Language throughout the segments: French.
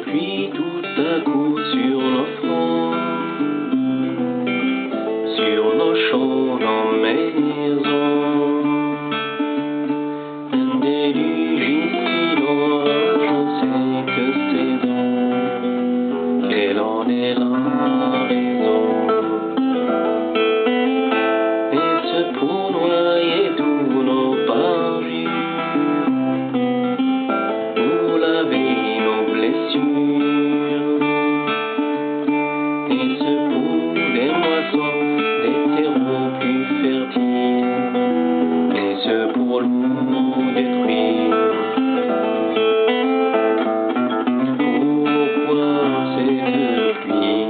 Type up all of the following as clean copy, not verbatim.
Puis tout à coup sur nos fronts, sur nos champs, nos maisons, un déluge ici, l'orage, on sait que c'est donc, quelle en est la raison. Et ce pour noyer tous nos parjures, pour laver nos blessures, et ce pour des moissons, des terreaux plus fertiles, et ce pour nous détruire. Pourquoi cette pluie?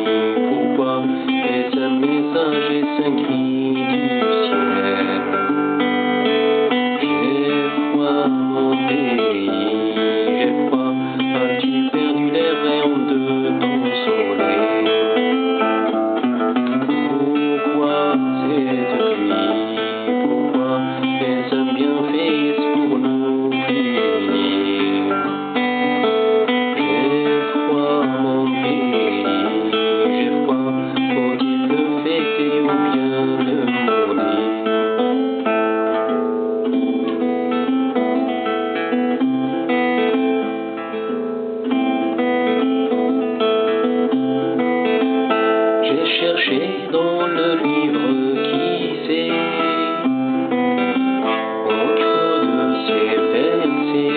Pourquoi est-ce un message et un cri du ciel? J'ai froid mon pays, j'ai froid, as-tu perdu les rayons de ton soleil? Pourquoi cette pluie? Pourquoi est-ce un bienfait pour nous punir? J'ai froid mon pays, j'ai froid, faut-il le fêter ou bien le maudire? J'ai cherché dans le livre qui sait, au creux de ces versets,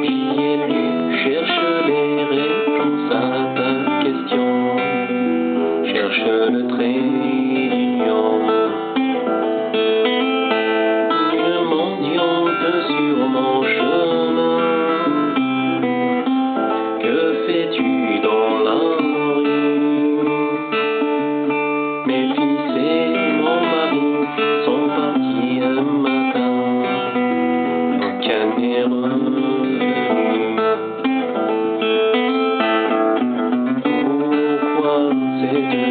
j'y ai lu, cherche les réponses à ta question, cherche le trait d'union. Une mendiante sur mon chemin, que fais-tu dans la rue? Mes fils et mon mari sont partis un matin, aucun n'est revenu. Pourquoi cette